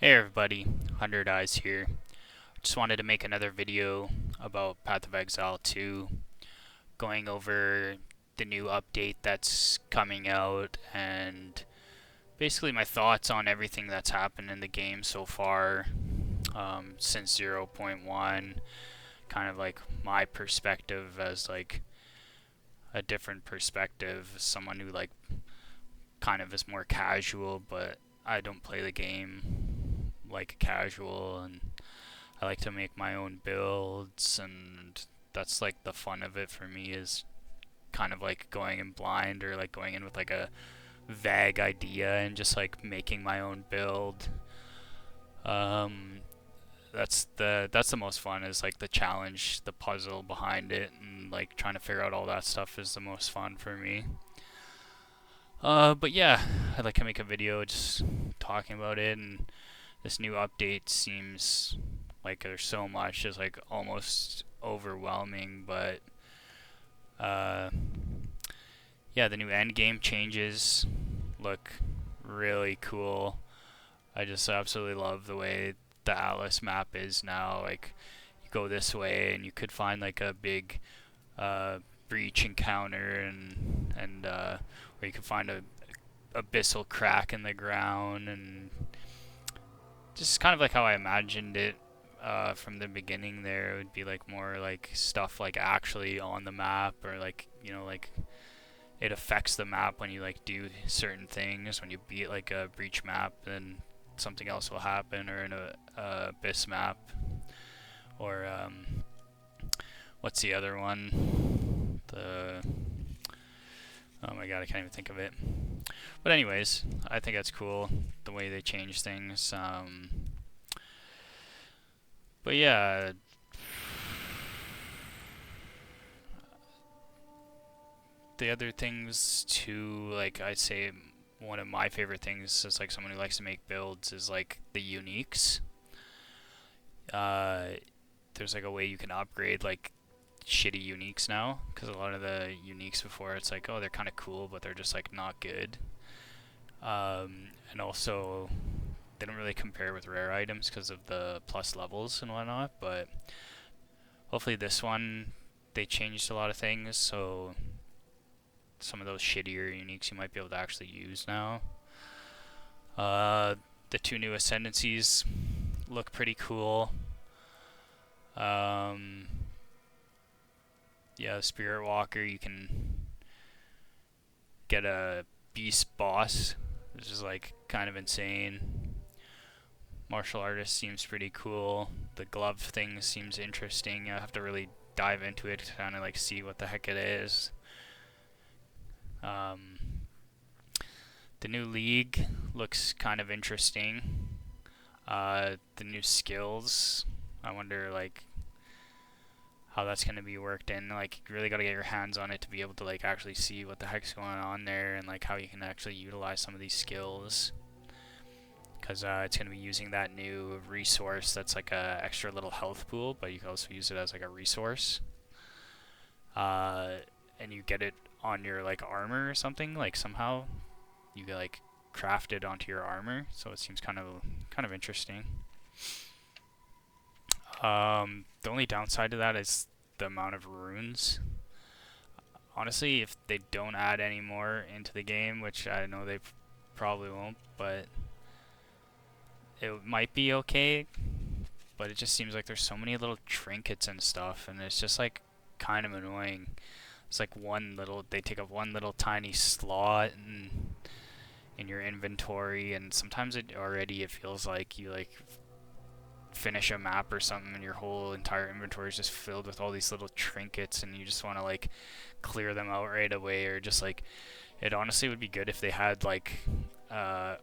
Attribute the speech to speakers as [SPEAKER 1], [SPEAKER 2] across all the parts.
[SPEAKER 1] Hey everybody, 100 Eyes here. Just wanted to make another video about Path of Exile 2, going over the new update that's coming out and basically my thoughts on everything that's happened in the game so far since 0.1, kind of like my perspective as like a different perspective, someone who like kind of is more casual, but I don't play the game like a casual, and I like to make my own builds, and that's like the fun of it for me is kind of like going in blind or like going in with like a vague idea and just like making my own build. Um, that's the most fun is like the challenge, the puzzle behind it, and like trying to figure out all that stuff is the most fun for me. But yeah, I'd like to make a video just talking about it, and this new update seems like there's so much, it's like almost overwhelming, but uh, yeah, the new end game changes look really cool. I just absolutely love the way the Atlas map is now. Like, you go this way and you could find like a big breach encounter, and where you could find a abyssal crack in the ground, and just kind of like how I imagined it from the beginning. There it would be like more like stuff like actually on the map, or like like it affects the map when you like do certain things. When you beat like a breach map, then something else will happen, or in a abyss map, or what's the other one? The Oh my god, I can't even think of it. But anyways, I think that's cool the way they change things. But yeah, the other things too, like I'd say one of my favorite things is like someone who likes to make builds is like the uniques. Uh, there's like a way you can upgrade like shitty uniques now, because a lot of the uniques before it's like, oh, they're kind of cool, but they're just like not good. And also they don't really compare with rare items because of the plus levels and whatnot. But hopefully this one they changed a lot of things, so some of those shittier uniques you might be able to actually use now. Uh, the two new ascendancies look pretty cool. Um, yeah, Spirit Walker, you can get a beast boss, which is like kind of insane. Martial artist seems pretty cool. The glove thing seems interesting. I have to really dive into it to kind of like see what the heck it is. Um, the new league looks kind of interesting. The new skills, I wonder like how that's going to be worked in. Like, you really got to get your hands on it to be able to like actually see what the heck's going on there, and like how you can actually utilize some of these skills. Because it's going to be using that new resource that's like a extra little health pool, but you can also use it as like a resource. Uh, and you get it on your like armor or something. Like somehow you get like craft it onto your armor, so it seems kind of interesting. The only downside to that is the amount of runes. Honestly, if they don't add any more into the game, which I know they probably won't, but it might be okay. But it just seems like there's so many little trinkets and stuff, and it's just like kind of annoying. It's like they take up one little tiny slot in your inventory, and sometimes it feels like you like finish a map or something and your whole entire inventory is just filled with all these little trinkets, and you just want to like clear them out right away, or just like it honestly would be good if they had uh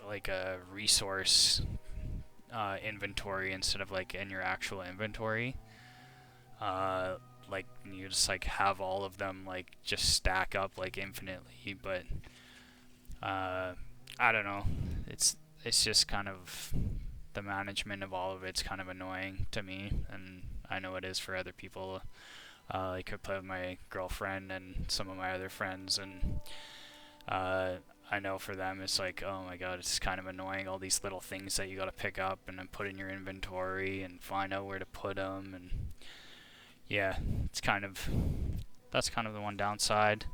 [SPEAKER 1] like a resource inventory instead of like in your actual inventory. uh like you just like have all of them like just stack up like infinitely, but uh I don't know, it's just kind of the management of all of it's kind of annoying to me, and I know it is for other people. Like I play with my girlfriend and some of my other friends, and I know for them it's like, oh my god, it's kind of annoying, all these little things that you gotta pick up and then put in your inventory and find out where to put them. And yeah, it's kind of, that's kind of the one downside.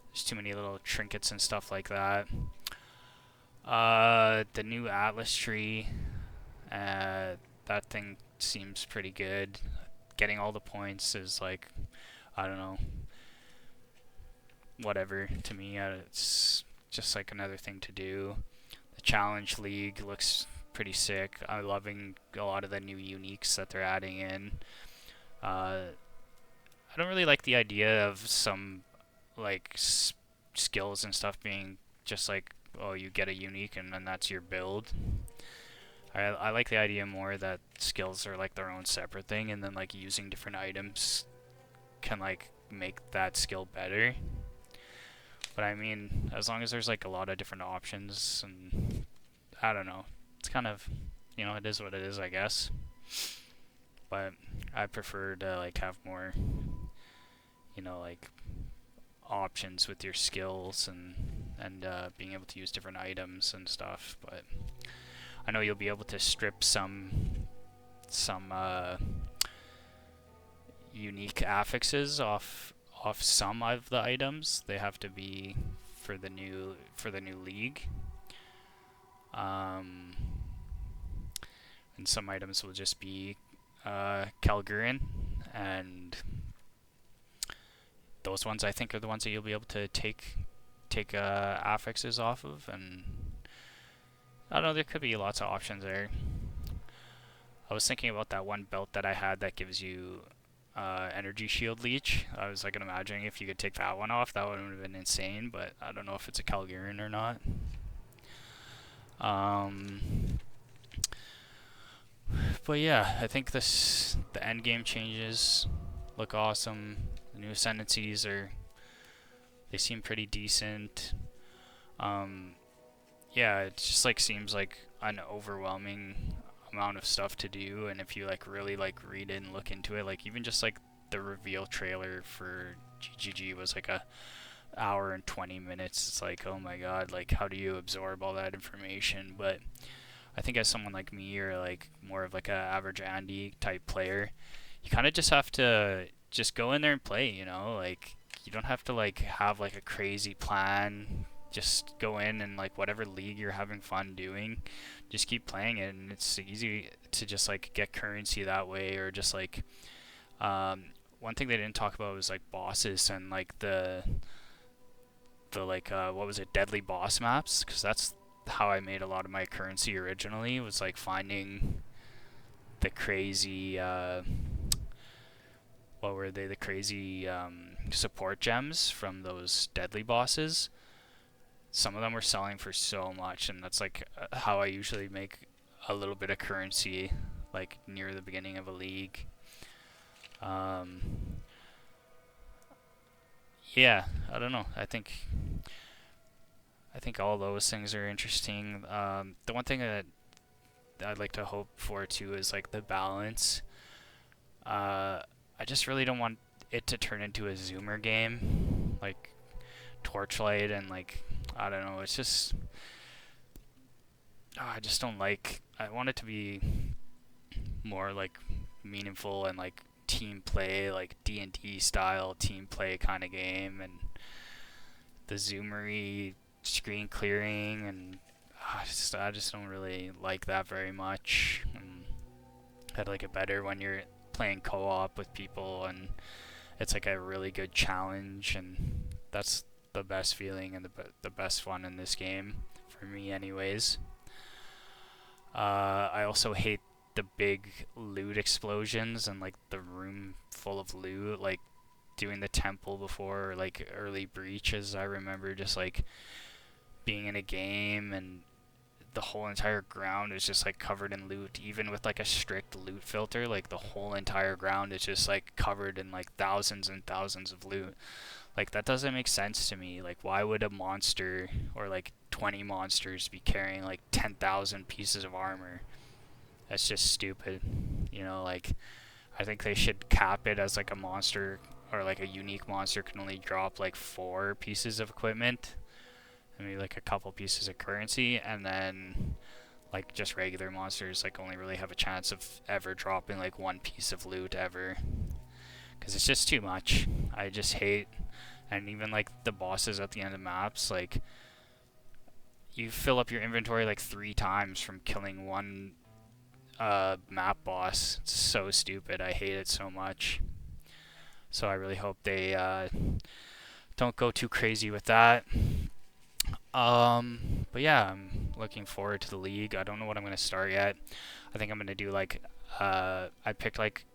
[SPEAKER 1] There's too many little trinkets and stuff like that. The new Atlas tree, that thing seems pretty good. Getting all the points is like, I don't know, whatever to me. It's just like another thing to do. The Challenge League looks pretty sick. I'm loving a lot of the new uniques that they're adding in. I don't really like the idea of some like skills and stuff being just like, oh, you get a unique and then that's your build. I like the idea more that skills are like their own separate thing, and then like using different items can like make that skill better. But I mean, as long as there's like a lot of different options, and I don't know, it's kind of, it is what it is, I guess. But I prefer to like have more, like options with your skills and being able to use different items and stuff. But I know you'll be able to strip some unique affixes off some of the items. They have to be for the new league. And some items will just be Calgarian, and those ones I think are the ones that you'll be able to take affixes off of. And I don't know, there could be lots of options there. I was thinking about that one belt that I had that gives you energy shield leech. I was like imagining if you could take that one off, that would have been insane, but I don't know if it's a Calgarian or not. But yeah, I think the end game changes look awesome. The new ascendancies they seem pretty decent. Yeah, it just like seems like an overwhelming amount of stuff to do, and if you like really like read it and look into it, like even just like the reveal trailer for GGG was like a hour and 20 minutes. It's like, oh my god, like how do you absorb all that information? But I think as someone like me, or like more of like a average Andy type player, you kind of just have to just go in there and play, like you don't have to like have like a crazy plan. Just go in and like whatever league you're having fun doing, just keep playing it, and it's easy to just like get currency that way. Or just like one thing they didn't talk about was like bosses and like the like what was it, deadly boss maps, because that's how I made a lot of my currency originally, was like finding the crazy what were they, the crazy support gems from those deadly bosses. Some of them were selling for so much, and that's like how I usually make a little bit of currency, like near the beginning of a league. Yeah, I don't know. I think all those things are interesting. The one thing that I'd like to hope for too is like the balance. I just really don't want it to turn into a zoomer game, like Torchlight, and like I don't know. It's just I just don't like. I want it to be more like meaningful and like team play, like D&D style team play kind of game, and the zoomery screen clearing, and I just don't really like that very much. And I'd like it better when you're playing co-op with people and it's like a really good challenge, and that's the best feeling and the best fun in this game for me anyways. I also hate the big loot explosions and like the room full of loot, like doing the temple before, or like early breaches. I remember just like being in a game and the whole entire ground is just like covered in loot, even with like a strict loot filter. Like the whole entire ground is just like covered in like thousands and thousands of loot. Like that doesn't make sense to me. Like why would a monster or like 20 monsters be carrying like 10,000 pieces of armor? That's just stupid. Like I think they should cap it as like a monster, or like a unique monster can only drop like 4 pieces of equipment, and maybe like a couple pieces of currency, and then like just regular monsters like only really have a chance of ever dropping like one piece of loot ever, because it's just too much. I just hate, and even like the bosses at the end of maps, like you fill up your inventory like 3 times from killing one map boss. It's so stupid. I hate it so much. So I really hope they don't go too crazy with that. But yeah, I'm looking forward to the league. I don't know what I'm gonna start yet. I think I'm gonna do like I picked like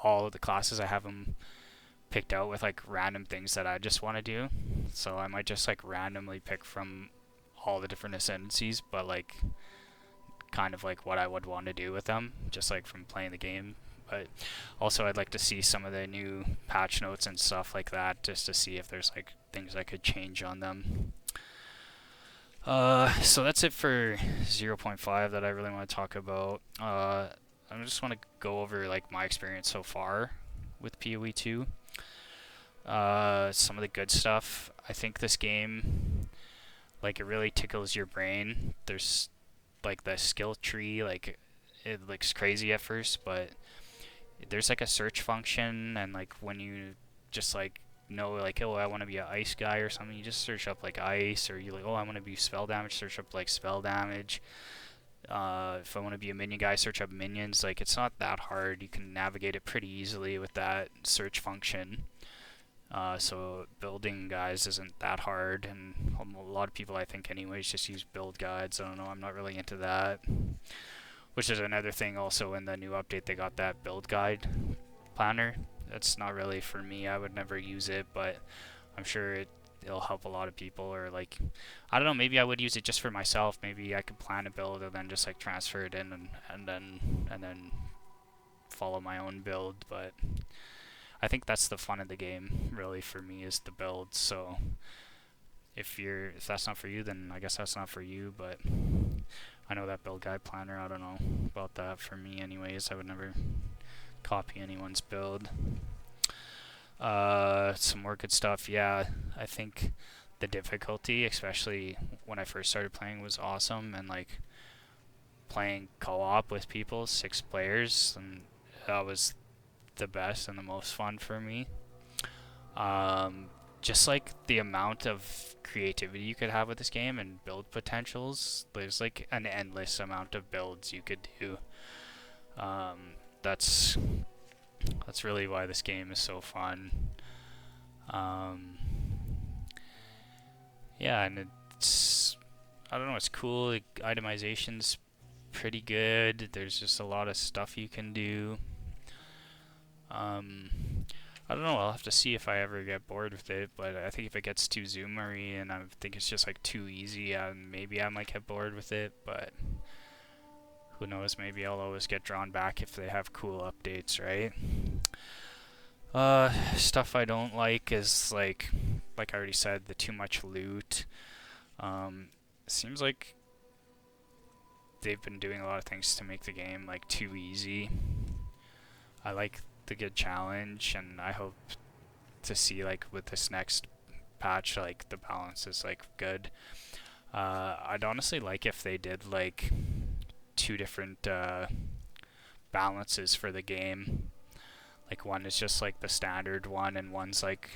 [SPEAKER 1] all of the classes. I have them picked out with like random things that I just want to do. So I might just like randomly pick from all the different ascendancies, but like kind of like what I would want to do with them, just like from playing the game. But also I'd like to see some of the new patch notes and stuff like that, just to see if there's like things I could change on them. So that's it for 0.5 that I really want to talk about. I just want to go over like my experience so far with PoE 2. Some of the good stuff. I think this game, like, it really tickles your brain. There's like the skill tree, like it looks crazy at first, but there's like a search function, and like when you just like know like, oh, I want to be an ice guy or something, you just search up like ice, or you like, oh, I want to be spell damage, search up like spell damage. If I want to be a minion guy, search up minions. Like, it's not that hard. You can navigate it pretty easily with that search function. So building guys isn't that hard, and a lot of people, I think anyways, just use build guides. I don't know, I'm not really into that. Which is another thing also in the new update, they got that build guide planner. That's not really for me, I would never use it, but I'm sure it'll help a lot of people. Or like, I don't know, maybe I would use it just for myself. Maybe I could plan a build and then just like transfer it in, and then follow my own build. But I think that's the fun of the game, really, for me, is the build. So if that's not for you, then I guess that's not for you. But I know that build guide planner, I don't know about that for me anyways. I would never copy anyone's build. Some more good stuff. Yeah, I think the difficulty, especially when I first started playing, was awesome. And like playing co-op with people, 6 players, and that was the best and the most fun for me. Just like the amount of creativity you could have with this game and build potentials, there's like an endless amount of builds you could do. That's really why this game is so fun. Yeah, and it's, I don't know, it's cool. Like, itemization's pretty good. There's just a lot of stuff you can do. I don't know, I'll have to see if I ever get bored with it, but I think if it gets too zoomery and I think it's just like too easy, maybe I might get bored with it, but who knows, maybe I'll always get drawn back if they have cool updates, right? Stuff I don't like is like I already said, the too much loot. Seems like they've been doing a lot of things to make the game like too easy. I like the good challenge, and I hope to see like with this next patch, like the balance is like good. I'd honestly like if they did like 2 different balances for the game. Like, one is just like the standard one, and one's like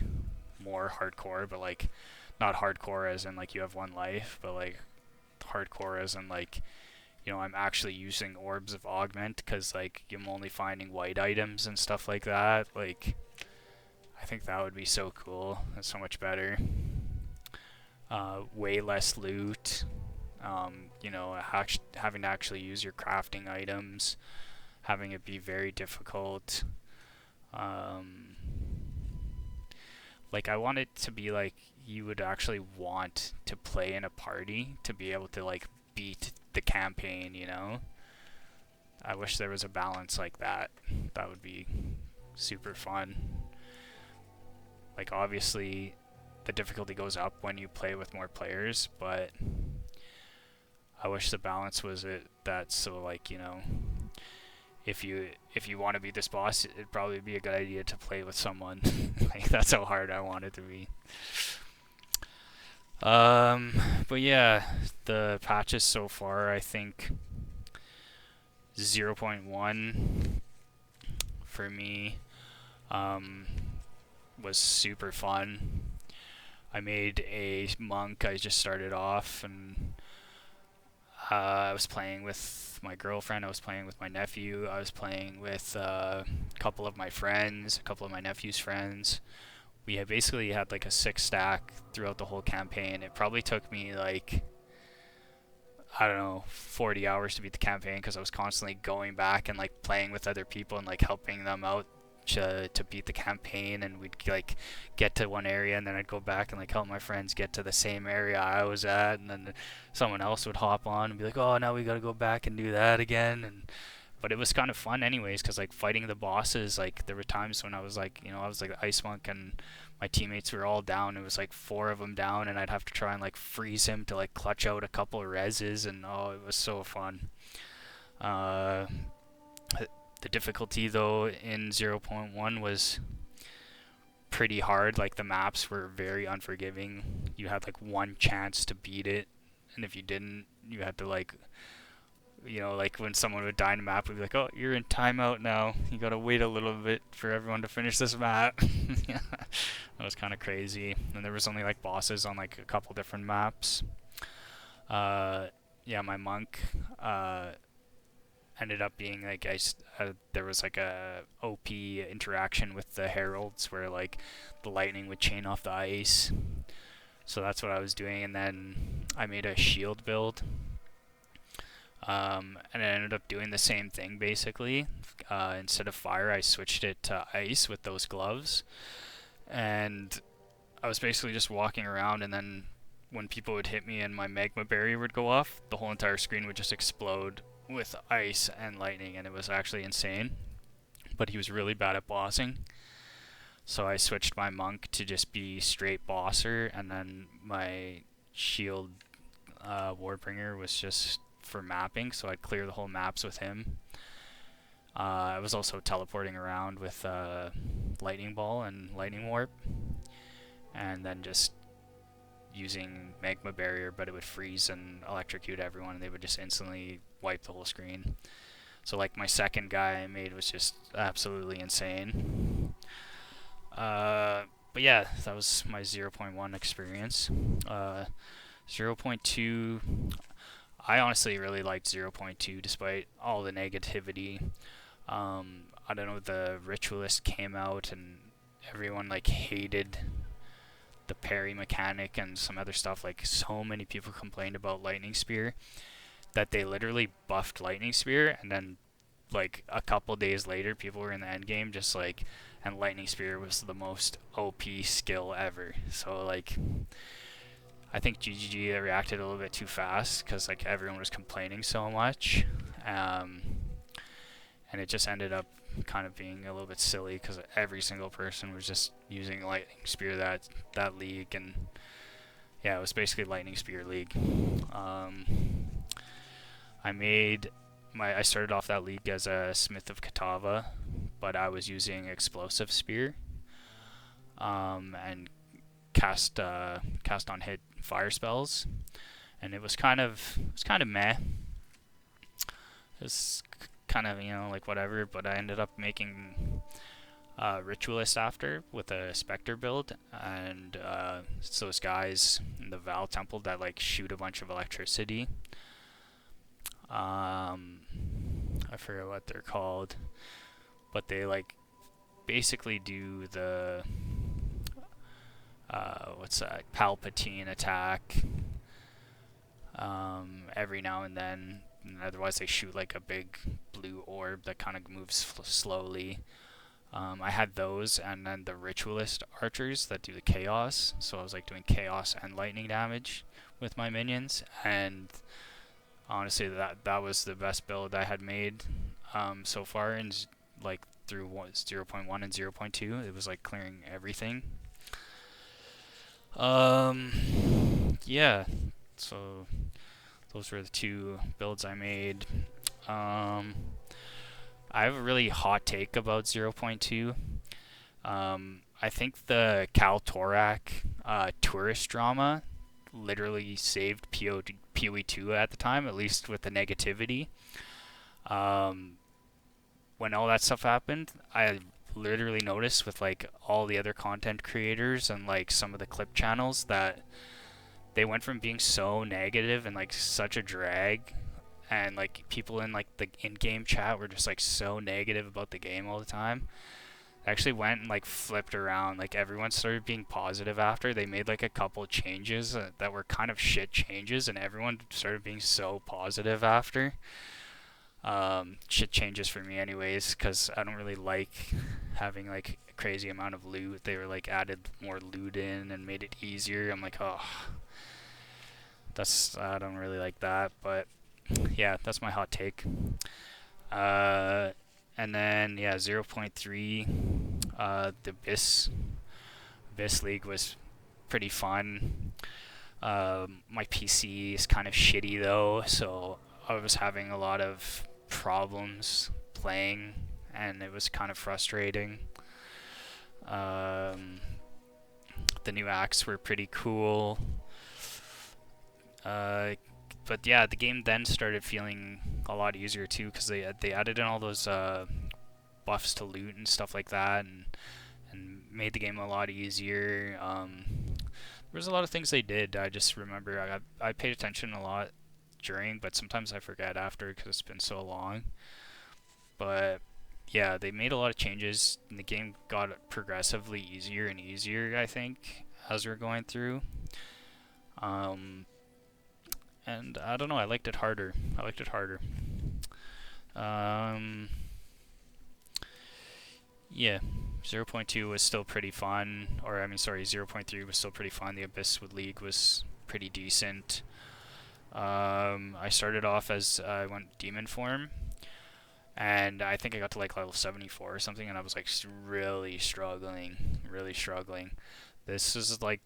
[SPEAKER 1] more hardcore, but like not hardcore as in like you have 1 life, but like hardcore as in like, you know, I'm actually using orbs of augment, because like I'm only finding white items and stuff like that. Like, I think that would be so cool. That's so much better. Way less loot. You know, having to actually use your crafting items, having it be very difficult. Like, I want it to be like you would actually want to play in a party to be able to like beat the campaign, you know? I wish there was a balance like that. That would be super fun. Like, obviously the difficulty goes up when you play with more players, but I wish the balance was that, so like, you know, if you want to beat this boss, it'd probably be a good idea to play with someone. Like, that's how hard I want it to be. But yeah, the patches so far, I think 0.1 for me um, was super fun. I made a monk. I just started off, and I was playing with my girlfriend. I was playing with my nephew. I was playing with a couple of my friends, a couple of my nephew's friends. We had basically had like a 6 stack throughout the whole campaign. It probably took me like, I don't know, 40 hours to beat the campaign because I was constantly going back and like playing with other people and like helping them out to beat the campaign. And we'd like get to one area and then I'd go back and like help my friends get to the same area I was at, and then someone else would hop on and be like, oh, now we got to go back and do that again. And but it was kind of fun anyways, because like fighting the bosses, like there were times when I was like, I was like the ice monk and my teammates were all down. It was like 4 of them down, and I'd have to try and like freeze him to like clutch out a couple of reses, and oh, it was so fun. uh the difficulty though in 0.1 was pretty hard. Like the maps were very unforgiving. You had like one chance to beat it, and if you didn't, you had to like, like when someone would die in a map, we'd be like, "Oh, you're in timeout now. You gotta wait a little bit for everyone to finish this map." Yeah, that was kind of crazy. And there was only like bosses on like a couple different maps. Uh, yeah, my monk ended up being like there was like a OP interaction with the heralds where like the lightning would chain off the ice. So that's what I was doing, and then I made a shield build. And I ended up doing the same thing basically. Instead of fire, I switched it to ice with those gloves. And I was basically just walking around, and then when people would hit me and my magma barrier would go off, the whole entire screen would just explode with ice and lightning, and it was actually insane. But he was really bad at bossing. So I switched my monk to just be straight bosser, and then my shield Warbringer was just for mapping, so I'd clear the whole maps with him. I was also teleporting around with Lightning Ball and Lightning Warp, and then just using Magma Barrier, but it would freeze and electrocute everyone, and they would just instantly wipe the whole screen. So like my second guy I made was just absolutely insane. But yeah, that was my 0.1 experience. 0.2, I honestly really liked 0.2 despite all the negativity. I don't know, the Ritualist came out and everyone like hated the parry mechanic and some other stuff. Like so many people complained about Lightning Spear that they literally buffed Lightning Spear, and then like a couple days later people were in the end game just like, and Lightning Spear was the most OP skill ever. So like I think GGG reacted a little bit too fast because like everyone was complaining so much, and it just ended up kind of being a little bit silly because every single person was just using Lightning Spear that league, and yeah, it was basically Lightning Spear League. I started off that league as a Smith of Katava, but I was using Explosive Spear, and cast on hit fire spells, and it was kind of meh. It was kind of like whatever, but I ended up making Ritualist after with a Spectre build, and it's those guys in the Val Temple that like shoot a bunch of electricity. I forget what they're called, but they like basically do the what's that, Palpatine attack every now and then. And otherwise, they shoot like a big blue orb that kind of moves slowly. I had those, and then the Ritualist archers that do the chaos. So I was like doing chaos and lightning damage with my minions, and honestly, that was the best build I had made so far, and like through 0.1 and 0.2, it was like clearing everything. Yeah, so those were the two builds I made. I have a really hot take about 0.2. I think the Kal Torak tourist drama literally saved PoE2 at the time, at least with the negativity. Um, when all that stuff happened, I literally noticed with like all the other content creators and like some of the clip channels that they went from being so negative and like such a drag, and like people in like the in-game chat were just like so negative about the game all the time. I actually went and like flipped around. Like everyone started being positive after. They made like a couple changes that were kind of shit changes, and everyone started being so positive after. Shit changes for me anyways, because I don't really like having like a crazy amount of loot. They were like added more loot in and made it easier. I'm like, oh, I don't really like that. But yeah, that's my hot take. Uh, and then yeah, 0.3, the Abyss League was pretty fun. My PC is kind of shitty though, so I was having a lot of problems playing, and it was kind of frustrating. Um, the new acts were pretty cool. But yeah, the game then started feeling a lot easier too, because they added in all those buffs to loot and stuff like that, and made the game a lot easier. There was a lot of things they did. I just remember I paid attention a lot during, but sometimes I forget after because it's been so long. But yeah, they made a lot of changes, and the game got progressively easier and easier, I think, as we're going through. And I don't know, I liked it harder. Yeah, 0.2 was still pretty fun, or I mean, sorry, 0.3 was still pretty fun. The Abyss with League was pretty decent. I started off as I went demon form, and I think I got to like level 74 or something, and I was like really struggling. This is like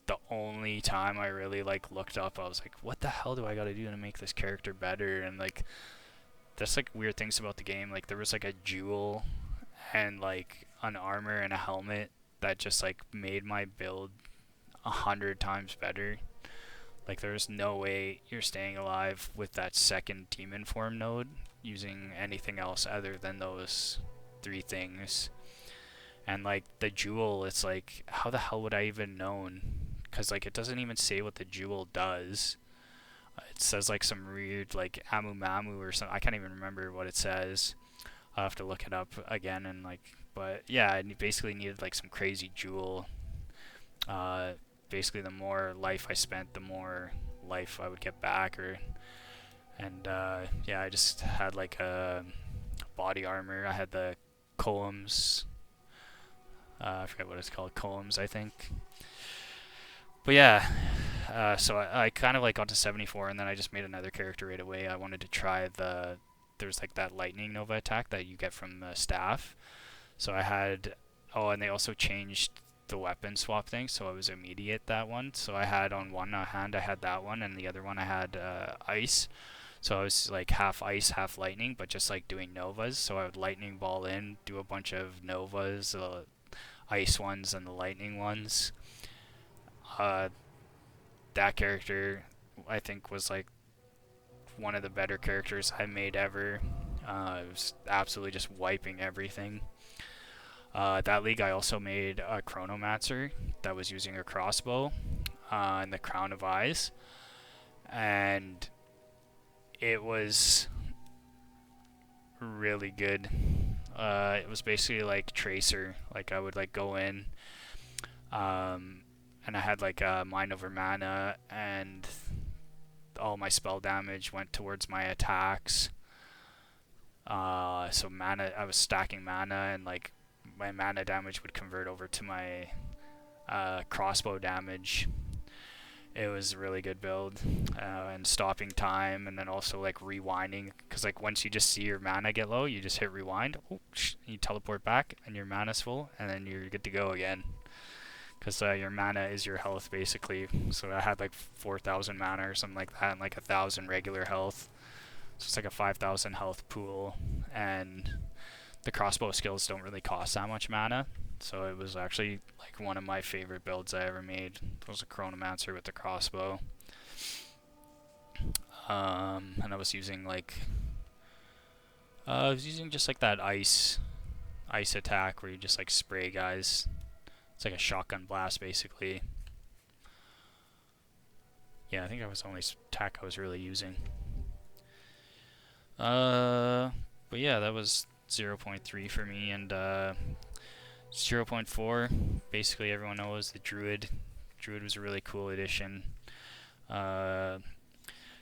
[SPEAKER 1] the only time I really like looked up. I was like, what the hell do I gotta do to make this character better? And like, there's like weird things about the game. Like there was like a jewel and like an armor and a helmet that just like made my build 100 times better. Like there's no way you're staying alive with that second demon form node using anything else other than those three things. And like the jewel, it's like, how the hell would I even known? Because like it doesn't even say what the jewel does. It says like some weird like Amu Mamu or something. I can't even remember what it says. I'll have to look it up again, and like, but yeah, I basically needed like some crazy jewel. Basically, the more life I spent, the more life I would get back, and yeah, I just had like a body armor. I had the columns. I forget what it's called, columns, I think. But yeah, so I kind of like got to 74, and then I just made another character right away. I wanted to try there's like that lightning nova attack that you get from the staff. So I had, oh, and they also changed the weapon swap thing, so I was immediate that one. So I had on one hand I had that one, and the other one I had ice. So I was like half ice, half lightning, but just like doing novas. So I would lightning ball in, do a bunch of novas, ice ones and the lightning ones. That character I think was like one of the better characters I made ever. It was absolutely just wiping everything. That league I also made a Chronomancer that was using a crossbow and the Crown of Eyes, and it was really good. It was basically like Tracer. Like I would like go in, and I had like Mind Over Mana, and all my spell damage went towards my attacks. So mana, I was stacking mana, and like my mana damage would convert over to my crossbow damage. It was a really good build, and stopping time, and then also like rewinding, because like once you just see your mana get low, you just hit rewind, you teleport back, and your mana's full, and then you're good to go again. Because your mana is your health basically. So I had like 4,000 mana or something like that, and like 1,000 regular health. So it's like a 5,000 health pool, and the crossbow skills don't really cost that much mana. So it was actually like one of my favorite builds I ever made. It was a Chronomancer with the crossbow. And I was using just like that ice attack where you just like spray guys. It's like a shotgun blast basically. Yeah, I think that was the only attack I was really using. But yeah, that was 0.3 for me, and 0.4, basically everyone knows the Druid. Druid was a really cool addition.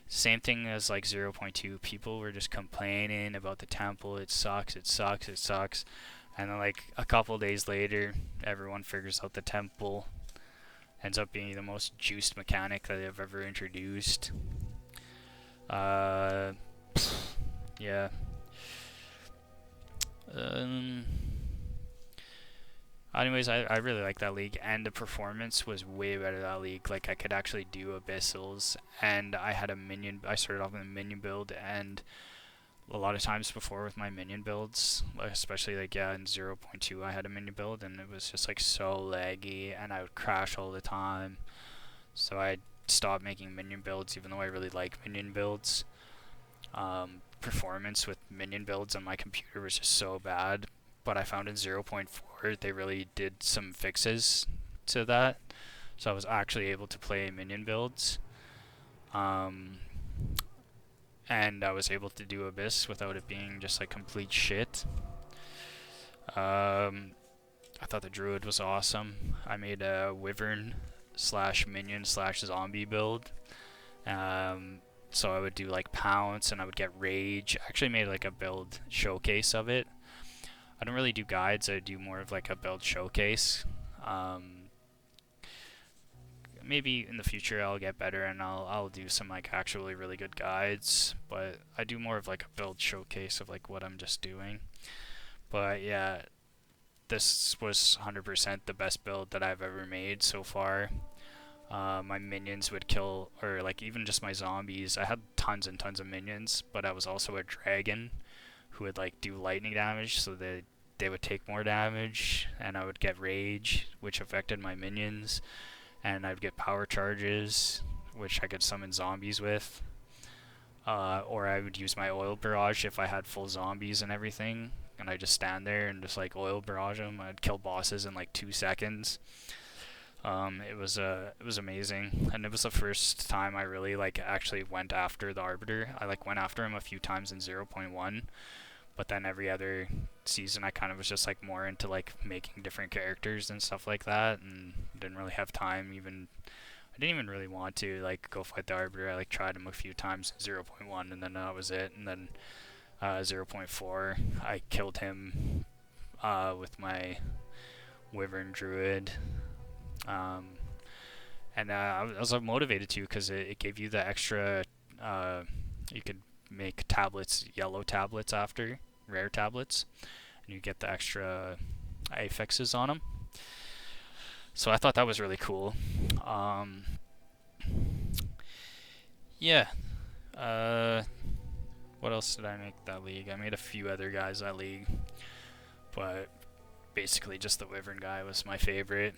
[SPEAKER 1] Same thing as like 0.2, people were just complaining about the temple, it sucks, it sucks, it sucks. And then like a couple days later, everyone figures out the temple. Ends up being the most juiced mechanic that I've ever introduced. Yeah. Anyways, I really like that league, and the performance was way better that league. Like, I could actually do abyssals, and I had a minion. I started off with a minion build, and a lot of times before with my minion builds, especially like in 0.2, I had a minion build, and it was just like so laggy, and I would crash all the time. So I stopped making minion builds, even though I really like minion builds. Performance with minion builds on my computer was just so bad, but I found in 0.4 they really did some fixes to that, so I was actually able to play minion builds, and I was able to do Abyss without it being just like complete shit. I thought the Druid was awesome. I made a Wyvern slash minion slash zombie build. So I would do like Pounce, and I would get Rage. I actually made like a build showcase of it. I don't really do guides, I do more of like a build showcase. Maybe in the future I'll get better and I'll do some like actually really good guides, but I do more of like a build showcase of like what I'm just doing. But yeah, this was 100% the best build that I've ever made so far. My minions would kill, or like even just my zombies. I had tons and tons of minions, but I was also a dragon who would like do lightning damage, so they would take more damage, and I would get rage, which affected my minions, and I'd get power charges, which I could summon zombies with. Or I would use my oil barrage if I had full zombies and everything, and I just stand there and just like oil barrage them. I'd kill bosses in like 2 seconds. It was amazing, and it was the first time I really like actually went after the Arbiter. I like went after him a few times in 0.1, but then every other season I kind of was just like more into like making different characters and stuff like that, and didn't really have time. I didn't even really want to like go fight the Arbiter. I like tried him a few times in 0.1, and then that was it. And then 0.4, I killed him with my Wyvern Druid. And I was motivated to, because it gave you the extra, you could make tablets, yellow tablets after, rare tablets, and you get the extra affixes on them. So I thought that was really cool. Yeah. What else did I make that league? I made a few other guys that league, but basically just the Wyvern guy was my favorite.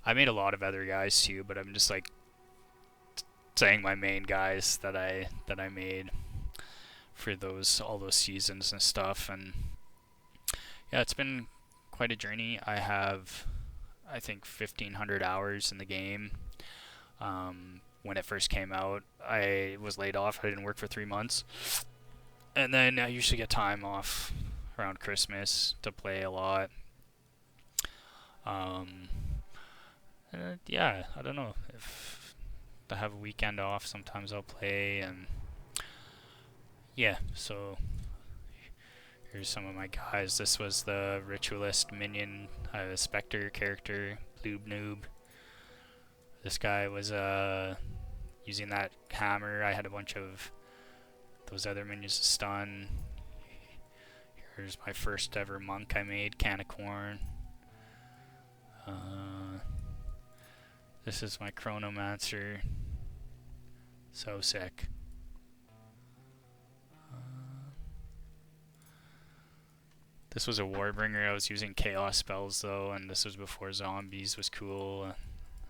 [SPEAKER 1] I made a lot of other guys too, but I'm just like saying my main guys that I made for all those seasons and stuff. And yeah, it's been quite a journey. I have, I think, 1,500 hours in the game. When it first came out, I was laid off. I didn't work for 3 months, and then I usually get time off around Christmas to play a lot. Yeah, I don't know, if I have a weekend off, sometimes I'll play. And yeah, so here's some of my guys. This was the Ritualist minion, Spectre character, Bloob Noob. This guy was using that hammer. I had a bunch of those other minions to stun. Here's my first ever monk I made, Canicorn. This is my Chronomancer. So sick. This was a Warbringer. I was using chaos spells though, and this was before zombies was cool.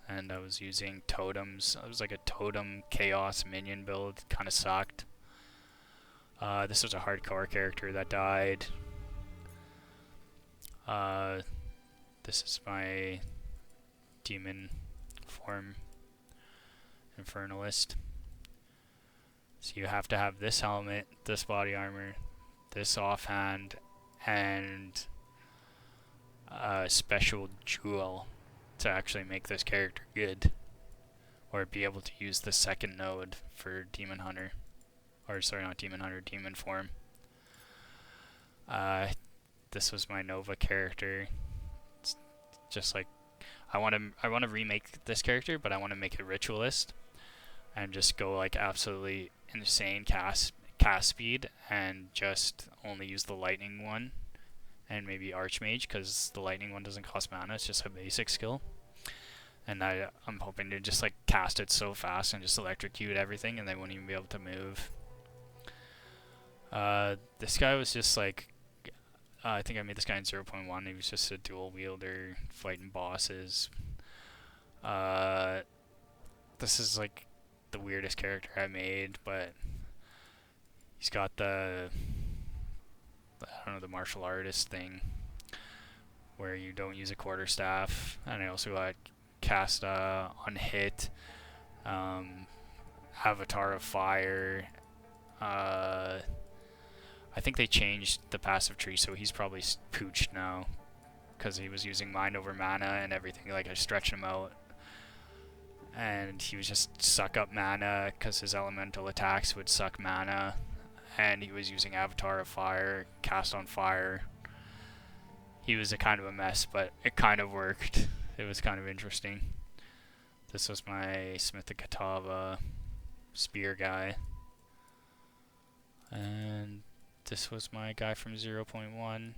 [SPEAKER 1] And I was using totems. It was like a totem chaos minion build. Kind of sucked. This was a hardcore character that died. This is my demon form infernalist. So you have to have this helmet, this body armor, this offhand, and a special jewel to actually make this character good, or be able to use the second node for Demon Hunter, or sorry, not Demon Hunter, Demon form. This was my Nova character. It's just like I want to remake this character, but I want to make it ritualist and just go like absolutely insane cast speed and just only use the lightning one and maybe Archmage, because the lightning one doesn't cost mana, it's just a basic skill. And I'm hoping to just like cast it so fast and just electrocute everything and they won't even be able to move. This guy was just like, I think I made this guy in 0.1. He was just a dual wielder fighting bosses. This is like the weirdest character I made, but he's got the, I don't know, the martial artist thing where you don't use a quarterstaff. And I also got cast on hit, Avatar of Fire. I think they changed the passive tree, so he's probably pooched now because he was using mind over mana and everything. Like I stretched him out, and he was just suck up mana because his elemental attacks would suck mana, and he was using Avatar of Fire, cast on fire. He was a kind of a mess, but it kind of worked. It was kind of interesting. This was my Smith of Katava spear guy, and this was my guy from 0.1.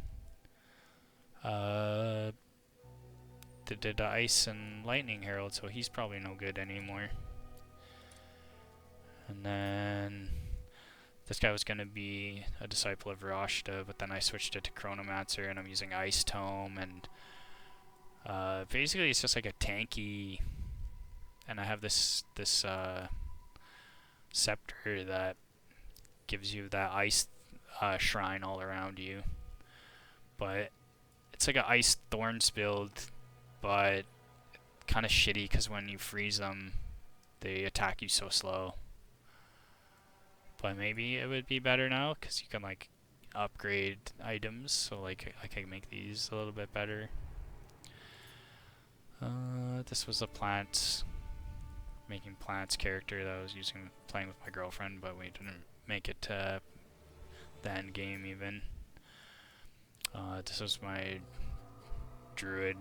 [SPEAKER 1] Did the Ice and Lightning Herald, so he's probably no good anymore. And then this guy was going to be a disciple of Rashta, but then I switched it to Chronomancer, and I'm using Ice Tome, and basically it's just like a tanky, and I have this scepter that gives you that ice shrine all around you, but it's like an Ice Thorns build, but kind of shitty because when you freeze them, they attack you so slow. But maybe it would be better now because you can like upgrade items, so like I can make these a little bit better. This was a making plants character that I was playing with my girlfriend, but we didn't make it to the end game even. This was my druid,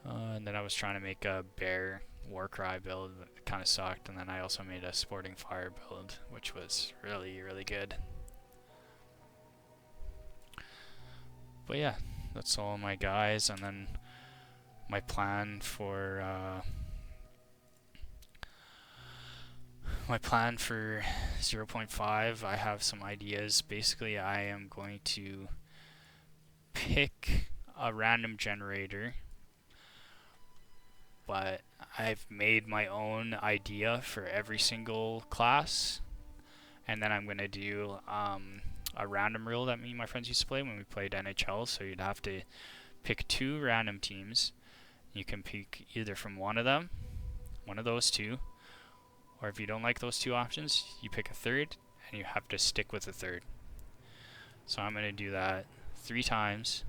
[SPEAKER 1] and then I was trying to make a bear Warcry build, but it kind of sucked. And then I also made a Sporting Fire build, which was really, really good. But yeah, that's all my guys. And then my plan for 0.5, I have some ideas. Basically, I am going to pick a random generator, but I've made my own idea for every single class, and then I'm going to do a random rule that me and my friends used to play when we played NHL. So you'd have to pick 2 random teams. You can pick either from one of those 2, or if you don't like those 2 options, you pick a third, and you have to stick with the third. So I'm going to do that 3 times,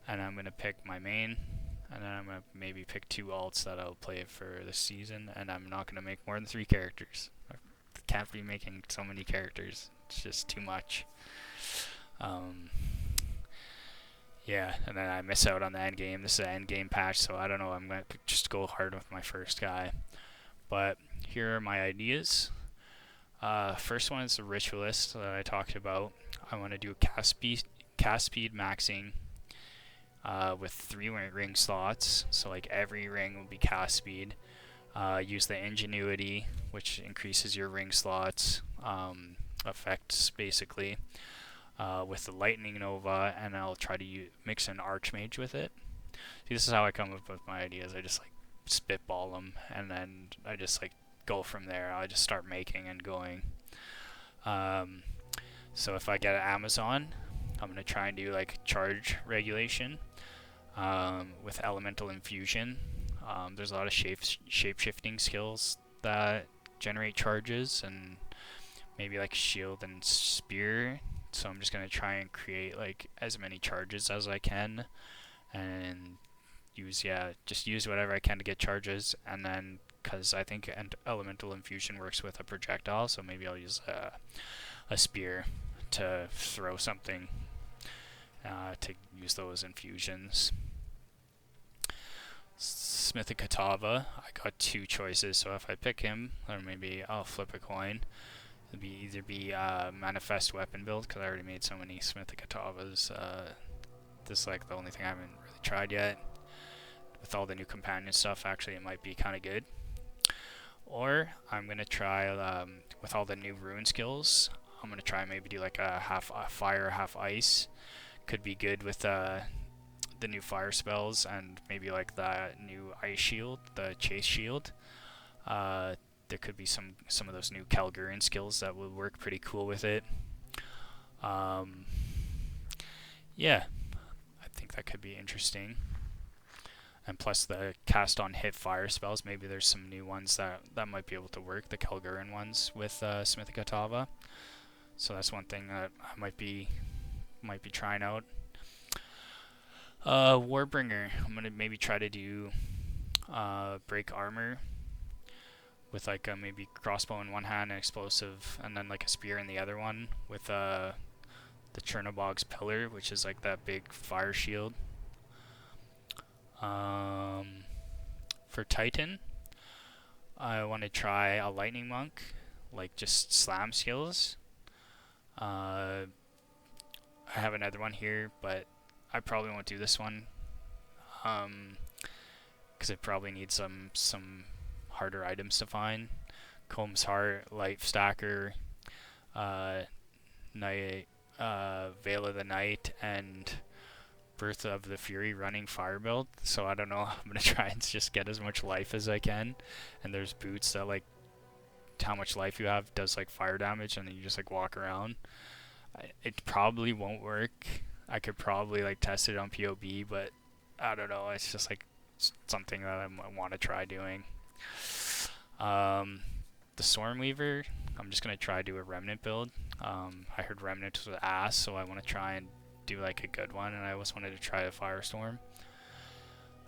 [SPEAKER 1] and I'm going to pick my main, and then I'm going to maybe pick 2 alts that I'll play for this season, and I'm not going to make more than 3 characters. I can't be making so many characters. It's just too much. Yeah, and then I miss out on the end game. This is an end game patch, so I don't know. I'm going to just go hard with my first guy. But here are my ideas. First one is the Ritualist that I talked about. I want to do cast speed maxing with 3 ring slots. So like every ring will be cast speed. Use the Ingenuity, which increases your ring slots effects basically. with the Lightning Nova, and I'll try to mix an Archmage with it. See, this is how I come up with my ideas. I just like spitball them, and then I just like go from there. I just start making and going. So if I get an Amazon, I'm gonna try and do like charge regulation with elemental infusion. There's a lot of shape-shifting skills that generate charges, and maybe like shield and spear. So I'm just gonna try and create like as many charges as I can, and just use whatever I can to get charges. And then because I think elemental infusion works with a projectile, so maybe I'll use a spear to throw something to use those infusions. Smith of Katava, I got two choices, so if I pick him, or maybe I'll flip a coin, it'll either be Manifest Weapon build, because I already made so many Smith of Katavas. This is like the only thing I haven't really tried yet. With all the new companion stuff, actually it might be kind of good. Or I'm going to try, with all the new rune skills, I'm going to try maybe do like a half fire, half ice. Could be good with the new fire spells, and maybe like the new ice shield, the chase shield. There could be some of those new Calgarian skills that would work pretty cool with it. Yeah, I think that could be interesting. And plus the cast on hit fire spells, maybe there's some new ones that might be able to work, the Calgarian ones with Smith of Katava. So that's one thing that I might be trying out. Warbringer, I'm gonna maybe try to do break armor with like maybe crossbow in one hand and explosive, and then like a spear in the other one with the Chernobog's pillar, which is like that big fire shield. For Titan, I want to try a lightning monk, like just slam skills. I have another one here, but I probably won't do this one, because it probably needs some harder items to find. Comb's Heart, Life Stacker, Night, Veil of the Night, and Birth of the Fury running fire build. So I don't know. I'm gonna try and just get as much life as I can. And there's boots that like how much life you have does like fire damage, and then you just like walk around. It probably won't work. I could probably like test it on POV, but I don't know. It's just like something that I want to try doing. The Stormweaver, I'm just gonna try to do a Remnant build. I heard Remnant was ass, so I want to try and do like a good one, and I always wanted to try a Firestorm.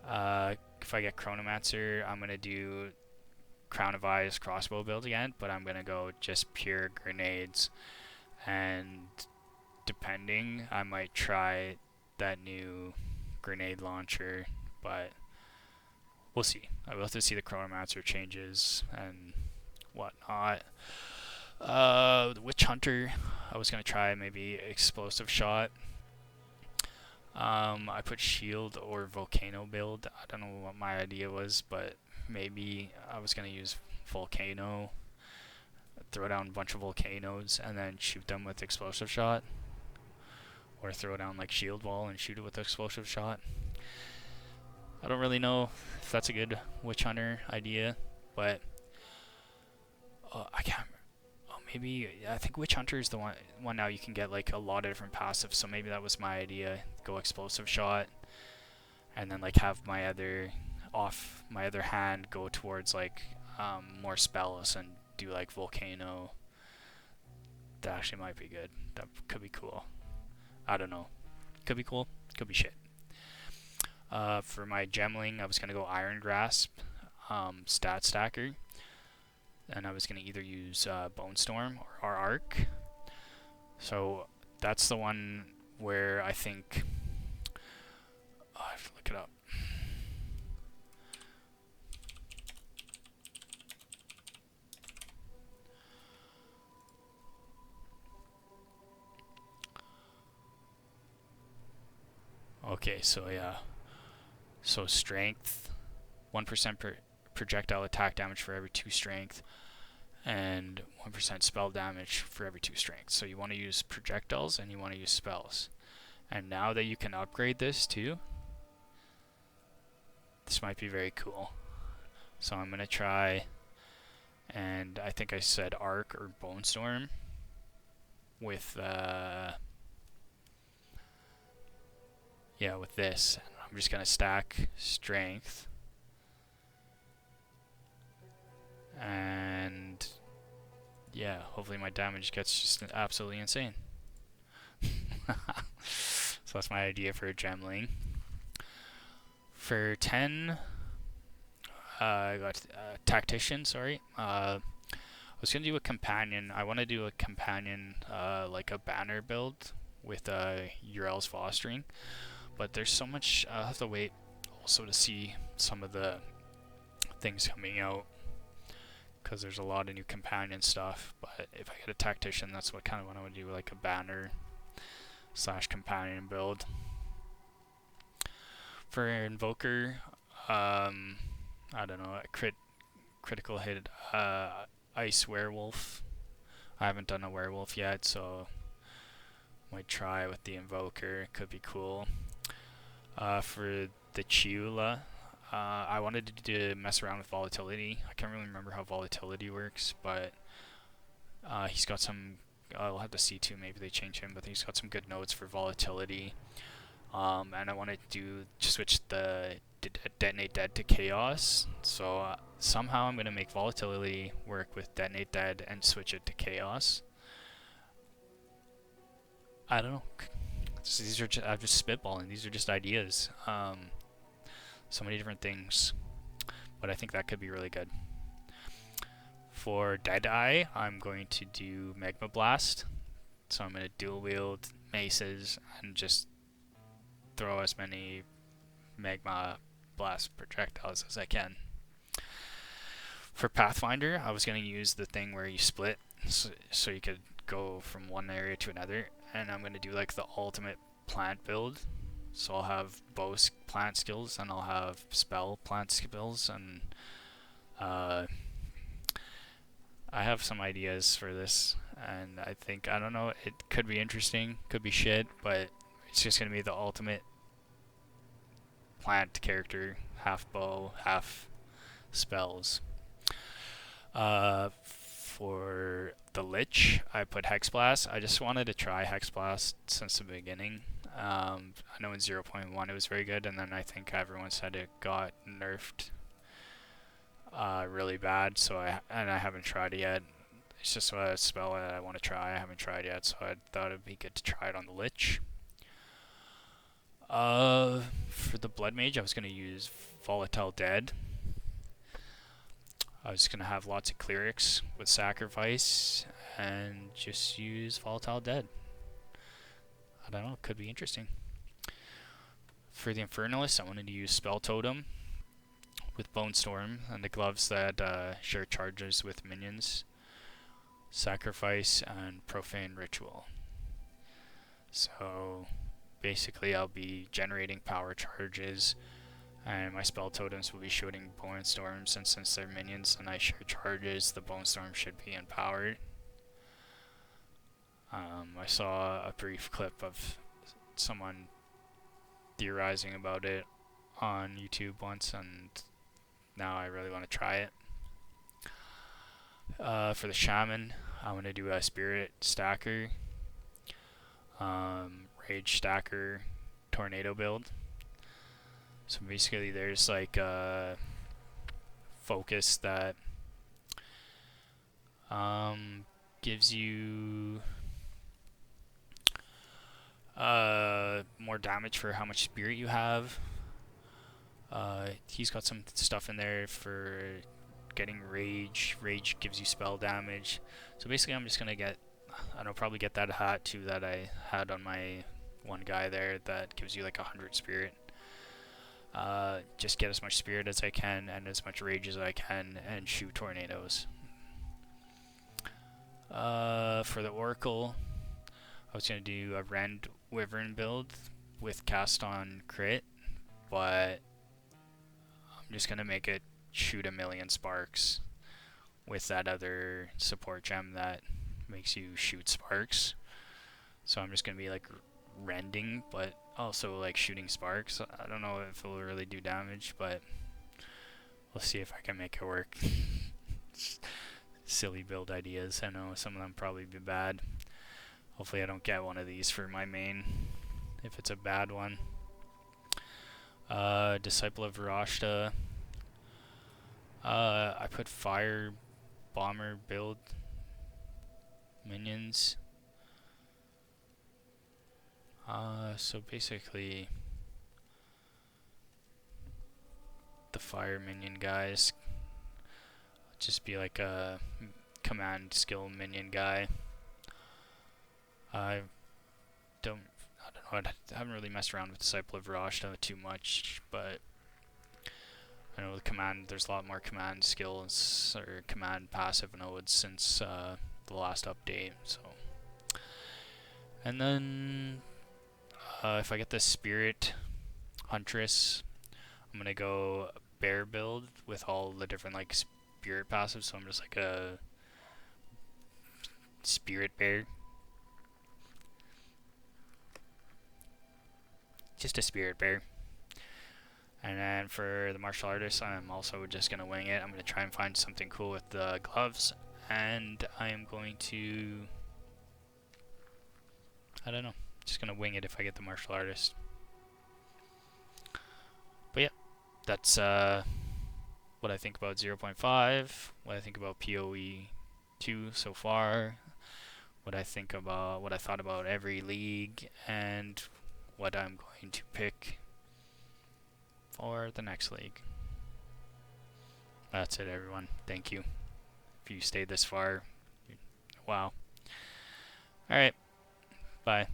[SPEAKER 1] If I get Chronomancer, I'm gonna do Crown of Eyes crossbow build again, but I'm gonna go just pure grenades, and depending, I might try that new grenade launcher, but we'll see. I will have to see the Chronomancer changes and whatnot. The Witch Hunter, I was gonna try maybe explosive shot. I put shield or volcano build. I don't know what my idea was, but maybe I was gonna use volcano, throw down a bunch of volcanoes, and then shoot them with explosive shot, or throw down like shield wall and shoot it with explosive shot. I don't really know if that's a good Witch Hunter idea, but I can't. Maybe I think Witch Hunter is the one now you can get like a lot of different passives. So maybe that was my idea. Go explosive shot, and then like have my other hand go towards like more spells and do like volcano. That actually might be good. That could be cool. I don't know. Could be cool. Could be shit. For my gemling, I was gonna go Iron Grasp, stat stacker, and I was gonna either use Bone Storm or Arc. So that's the one where I think I have to look it up. Okay, so yeah. So strength, 1% projectile attack damage for every 2 strength, and 1% spell damage for every 2 strength. So you want to use projectiles and you want to use spells. And now that you can upgrade this too, this might be very cool. So I'm going to try, and I think I said Arc or Bone Storm with with this. I'm just going to stack strength, and yeah, hopefully my damage gets just absolutely insane. So that's my idea for a gemling. For 10, I got tactician, sorry. I was going to do a companion. I want to do a companion, like a banner build with Urel's fostering. But there's so much, I'll have to wait also to see some of the things coming out, because there's a lot of new companion stuff. But if I get a tactician, that's what kind of what I would do, like a banner / companion build. For invoker, I don't know, a critical hit ice werewolf. I haven't done a werewolf yet, so might try with the invoker. It could be cool. For the Chiula, I wanted to mess around with volatility. I can't really remember how volatility works, but he's got some. I'll have to see too. Maybe they change him, but he's got some good notes for volatility. And I wanted to switch the Detonate Dead to Chaos. So somehow I'm going to make volatility work with Detonate Dead and switch it to Chaos. I don't know. These are I'm just spitballing. These are just ideas. So many different things, but I think that could be really good. For Deadeye, I'm going to do Magma Blast. So I'm going to dual wield maces and just throw as many Magma Blast projectiles as I can. For Pathfinder, I was going to use the thing where you split, so you could go from one area to another, and I'm going to do like the ultimate plant build. So I'll have both plant skills and I'll have spell plant skills, and I have some ideas for this, and I think, I don't know, it could be interesting, could be shit, but it's just going to be the ultimate plant character, half bow, half spells. For the Lich, I put Hex Blast. I just wanted to try Hex Blast since the beginning. I know in 0.1 it was very good, and then I think everyone said it got nerfed really bad, so I haven't tried it yet. It's just a spell that I want to try. I haven't tried yet, so I thought it'd be good to try it on the Lich. For the Blood Mage, I was going to use Volatile Dead. I was going to have lots of clerics with sacrifice and just use Volatile Dead. I don't know, it could be interesting. For the Infernalist, I wanted to use Spell Totem with Bone Storm and the gloves that share charges with minions, sacrifice, and profane ritual. So basically I'll be generating power charges, and my spell totems will be shooting Bone Storms, and since they're minions and I share charges, the Bone Storm should be empowered. I saw a brief clip of someone theorizing about it on YouTube once, and now I really want to try it. For the Shaman, I want to do a Spirit Stacker, Rage Stacker, Tornado build. So basically there's like a focus that gives you more damage for how much spirit you have. He's got some stuff in there for getting rage. Rage gives you spell damage. So basically I'm just gonna get, probably get that hat too that I had on my one guy there that gives you like 100 spirit. Just get as much spirit as I can and as much rage as I can and shoot tornadoes. For the Oracle, I was going to do a Rend Wyvern build with cast on crit, but I'm just going to make it shoot 1,000,000 sparks with that other support gem that makes you shoot sparks. So I'm just gonna be like rending, but also like shooting sparks. I don't know if it will really do damage, but we'll see if I can make it work. Silly build ideas. I know some of them probably be bad. Hopefully I don't get one of these for my main if it's a bad one. Disciple of Rashta. I put fire bomber build minions. So basically the fire minion guys just be like a command skill minion guy. I don't know, I haven't really messed around with Disciple of Rashta too much, but I know the command, there's a lot more command skills or command passive nodes since the last update. So, and then if I get the Spirit Huntress, I'm gonna go bear build with all the different like spirit passives. So I'm just like a spirit bear, just a spirit bear. And then for the martial artist, I'm also just gonna wing it. I'm gonna try and find something cool with the gloves, and I am going to, I don't know, just gonna wing it if I get the martial artist. But yeah, that's what I think about 0.5, what I think about PoE 2 so far, what I thought about every league, and what I'm going to pick for the next league. That's it, everyone. Thank you. If you stayed this far, wow. Alright, bye.